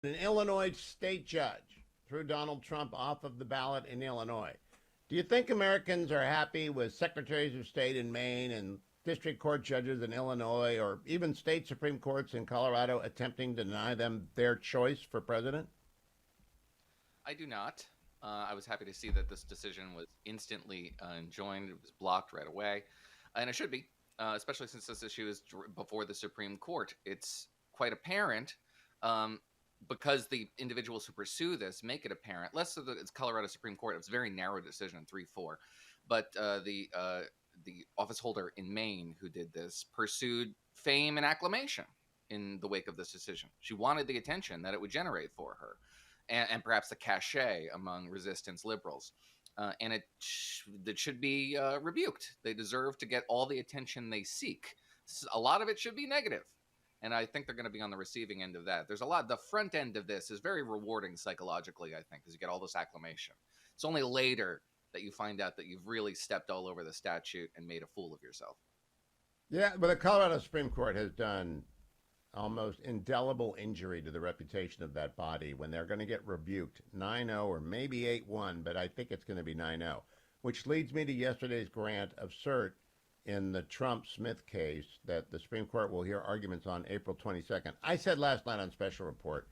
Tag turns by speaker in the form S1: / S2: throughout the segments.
S1: An Illinois state judge threw Donald Trump off of the ballot in Illinois. Do you think Americans are happy with secretaries of state in Maine and district court judges in Illinois or even state Supreme Courts in Colorado attempting to deny them their choice for president?
S2: I do not. I was happy to see that this decision was instantly enjoined. It was blocked right away. And it should be, especially since this issue is before the Supreme Court. It's quite apparent um, because the individuals who pursue this make it apparent. Less of it's Colorado Supreme Court. It was a very narrow decision, 3-4. But the office holder in Maine who did this pursued fame and acclamation in the wake of this decision. She wanted the attention that it would generate for her and perhaps the cachet among resistance liberals. And it should be rebuked. They deserve to get all the attention they seek. A lot of it should be negative, and I think they're going to be on the receiving end of that. There's a lot. The front end of this is very rewarding psychologically, I think, because you get all this acclamation. It's only later that you find out that you've really stepped all over the statute and made a fool of yourself.
S1: Yeah, but the Colorado Supreme Court has done almost indelible injury to the reputation of that body when they're going to get rebuked 9-0 or maybe 8-1, but I think it's going to be 9-0, which leads me to yesterday's grant of cert in the Trump-Smith case that the Supreme Court will hear arguments on April 22nd. I said last night on Special Report,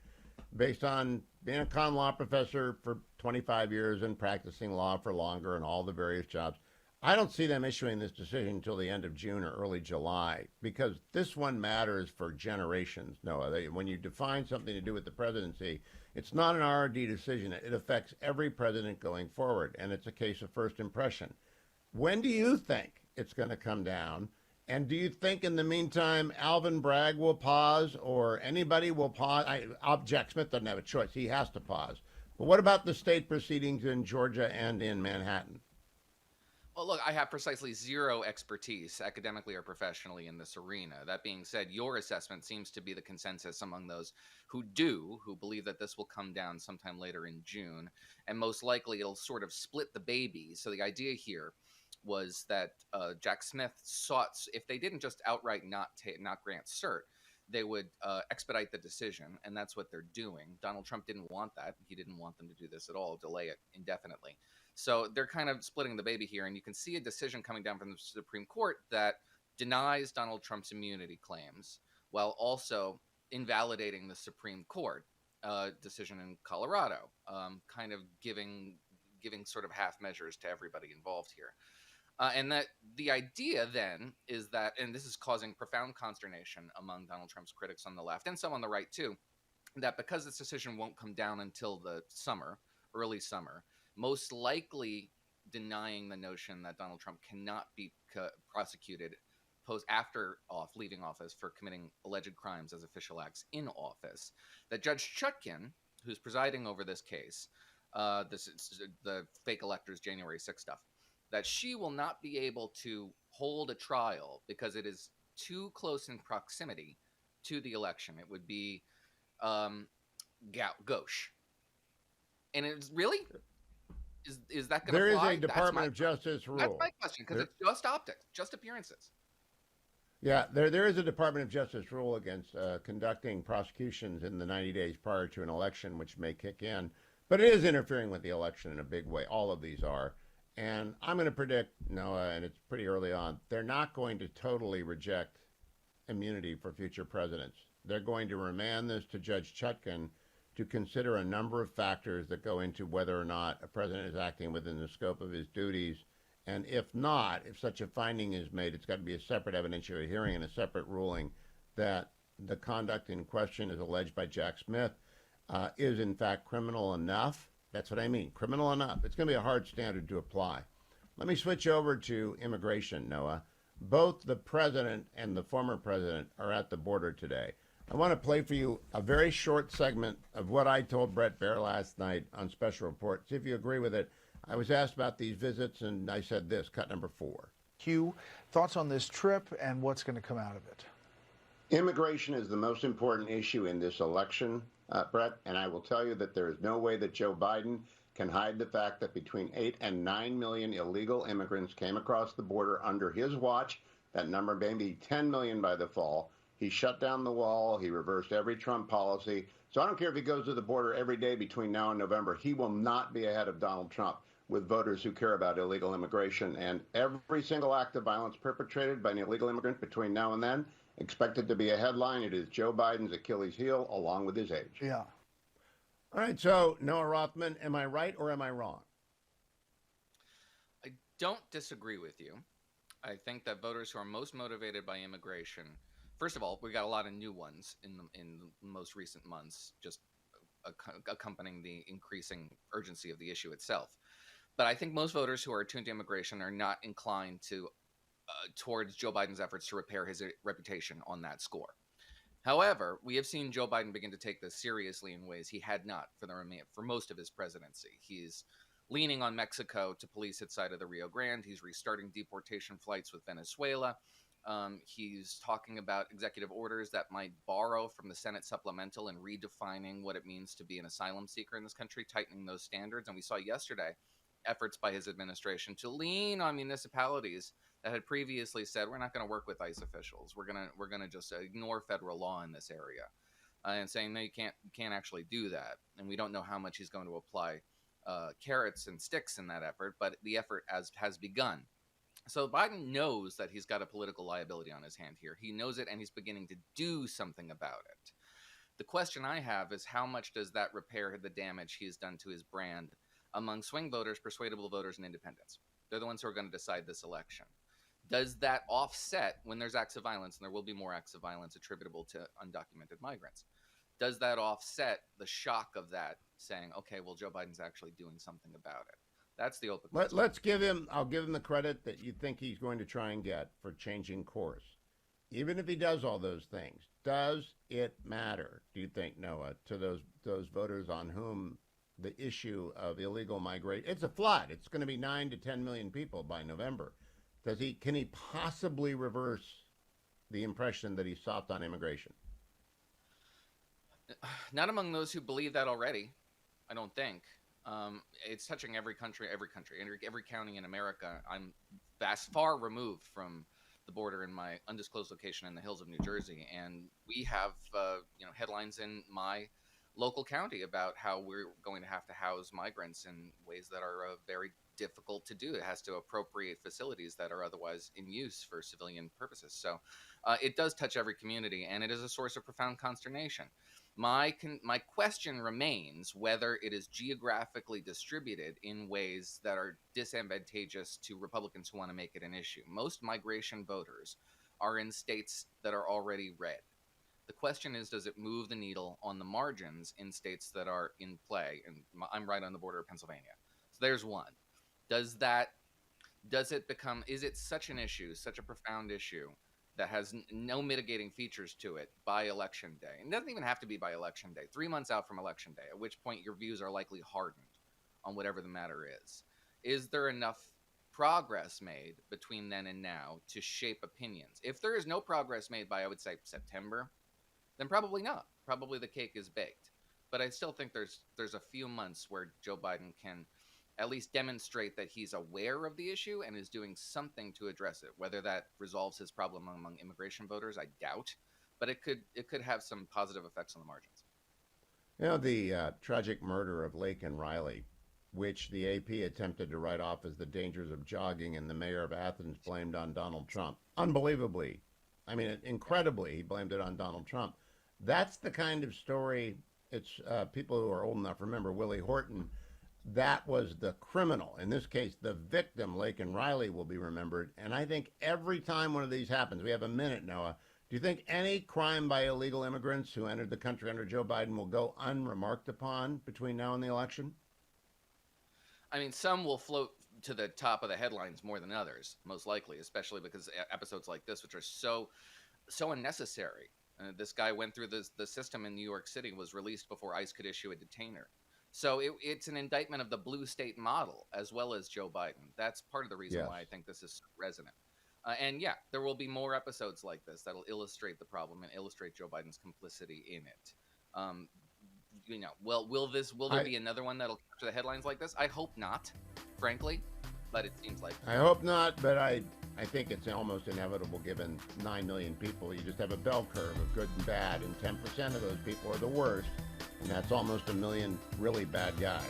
S1: based on being a common law professor for 25 years and practicing law for longer and all the various jobs, I don't see them issuing this decision until the end of June or early July because this one matters for generations, Noah. When you define something to do with the presidency, it's not an R&D decision. It affects every president going forward, and it's a case of first impression. When do you think it's going to come down? And do you think in the meantime Alvin Bragg will pause or anybody will pause? Jack Smith doesn't have a choice. He has to pause. But what about the state proceedings in Georgia and in Manhattan?
S2: Well, look, I have precisely zero expertise, academically or professionally, in this arena. That being said, your assessment seems to be the consensus among those who believe that this will come down sometime later in June, and most likely it'll sort of split the baby. So the idea here was that Jack Smith sought, if they didn't just outright not grant cert, they would expedite the decision, and that's what they're doing. Donald Trump didn't want that. He didn't want them to do this at all, delay it indefinitely. So they're kind of splitting the baby here, and you can see a decision coming down from the Supreme Court that denies Donald Trump's immunity claims while also invalidating the Supreme Court decision in Colorado, kind of giving sort of half measures to everybody involved here. And that the idea then is that, and this is causing profound consternation among Donald Trump's critics on the left and some on the right too, that because this decision won't come down until the summer, early summer, most likely denying the notion that Donald Trump cannot be prosecuted leaving office for committing alleged crimes as official acts in office, that Judge Chutkin, who's presiding over this case, this is the fake electors January 6th stuff, that she will not be able to hold a trial because it is too close in proximity to the election. It would be gauche. And it's really, is that going to
S1: There
S2: fly?
S1: is a Department of Justice rule.
S2: That's my question, because it's just optics, just appearances.
S1: Yeah, there is a Department of Justice rule against conducting prosecutions in the 90 days prior to an election, which may kick in. But it is interfering with the election in a big way. All of these are. And I'm going to predict, Noah, and it's pretty early on, they're not going to totally reject immunity for future presidents. They're going to remand this to Judge Chutkin to consider a number of factors that go into whether or not a president is acting within the scope of his duties. And if not, if such a finding is made, it's got to be a separate evidentiary hearing and a separate ruling that the conduct in question, as alleged by Jack Smith, is in fact criminal enough. That's what I mean, criminal enough. It's going to be a hard standard to apply. Let me switch over to immigration, Noah. Both the president and the former president are at the border today. I want to play for you a very short segment of what I told Brett Baer last night on Special Report. See if you agree with it. I was asked about these visits, and I said this, cut number 4.
S3: Hugh, thoughts on this trip and what's going to come out of it?
S1: Immigration is the most important issue in this election, Brett, and I will tell you that there is no way that Joe Biden can hide the fact that between 8 and 9 million illegal immigrants came across the border under his watch. That number may be 10 million by the fall. He shut down the wall. He reversed every Trump policy. So I don't care if he goes to the border every day between now and November. He will not be ahead of Donald Trump with voters who care about illegal immigration. And every single act of violence perpetrated by an illegal immigrant between now and then, expected to be a headline. It is Joe Biden's Achilles heel, along with his age.
S3: Yeah.
S1: All right, so Noah Rothman, am I right or am I wrong?
S2: I don't disagree with you. I think that voters who are most motivated by immigration, first of all, we got a lot of new ones in the most recent months, just accompanying the increasing urgency of the issue itself. But I think most voters who are attuned to immigration are not inclined to towards Joe Biden's efforts to repair his reputation on that score. However, we have seen Joe Biden begin to take this seriously in ways he had not for most of his presidency. He's leaning on Mexico to police its side of the Rio Grande. He's restarting deportation flights with Venezuela. He's talking about executive orders that might borrow from the Senate supplemental and redefining what it means to be an asylum seeker in this country, tightening those standards. And we saw yesterday efforts by his administration to lean on municipalities that had previously said, we're not going to work with ICE officials. We're going to just ignore federal law in this area, and saying, no, you can't actually do that. And we don't know how much he's going to apply carrots and sticks in that effort, but the effort has begun. So Biden knows that he's got a political liability on his hand here. He knows it, and he's beginning to do something about it. The question I have is, how much does that repair the damage he has done to his brand among swing voters, persuadable voters, and independents? They're the ones who are going to decide this election. Does that offset when there's acts of violence, and there will be more acts of violence attributable to undocumented migrants? Does that offset the shock of that, saying, okay, well, Joe Biden's actually doing something about it? That's the open question.
S1: I'll give him the credit that you think he's going to try and get for changing course. Even if he does all those things, does it matter, do you think, Noah, to those voters on whom the issue of illegal migration, it's a flood. It's going to be 9 to 10 million people by November. Can he possibly reverse the impression that he sought on immigration?
S2: Not among those who believe that already, I don't think. It's touching every country, every county in America. I'm far removed from the border in my undisclosed location in the hills of New Jersey, and we have headlines in my local county about how we're going to have to house migrants in ways that are very difficult to do. It has to appropriate facilities that are otherwise in use for civilian purposes. So it does touch every community, and it is a source of profound consternation. My question remains whether it is geographically distributed in ways that are disadvantageous to Republicans who want to make it an issue. Most migration voters are in states that are already red. The question is, does it move the needle on the margins in states that are in play? And I'm right on the border of Pennsylvania. So there's one. Is it such an issue, such a profound issue, that has no mitigating features to it by election day? And it doesn't even have to be by election day, 3 months out from election day, at which point your views are likely hardened on whatever the matter is. Is there enough progress made between then and now to shape opinions? If there is no progress made by, I would say, September, then probably not. Probably the cake is baked. But I still think there's a few months where Joe Biden can at least demonstrate that he's aware of the issue and is doing something to address it. Whether that resolves his problem among immigration voters, I doubt, but it could have some positive effects on the margins.
S1: You know, the tragic murder of Lake and Riley, which the AP attempted to write off as the dangers of jogging, and the mayor of Athens blamed on Donald Trump. Unbelievably, I mean, incredibly, he blamed it on Donald Trump. That's the kind of story. It's people who are old enough remember Willie Horton. That was the criminal. In this case, the victim, Lake and Riley, will be remembered. And I think every time one of these happens, we have a minute, Noah, do you think any crime by illegal immigrants who entered the country under Joe Biden will go unremarked upon between now and the election?
S2: I mean, some will float to the top of the headlines more than others, most likely, especially because episodes like this, which are so unnecessary. This guy went through the system in New York City, was released before ICE could issue a detainer. So it's an indictment of the blue state model as well as Joe Biden. That's part of the reason why I think this is so resonant. And yeah, there will be more episodes like this that'll illustrate the problem and illustrate Joe Biden's complicity in it. Will there be another one that'll capture the headlines like this? I hope not, frankly, but it seems like.
S1: I hope not, but I I think it's almost inevitable given 9 million people. You just have a bell curve of good and bad, and 10% of those people are the worst, and that's almost a million really bad guys.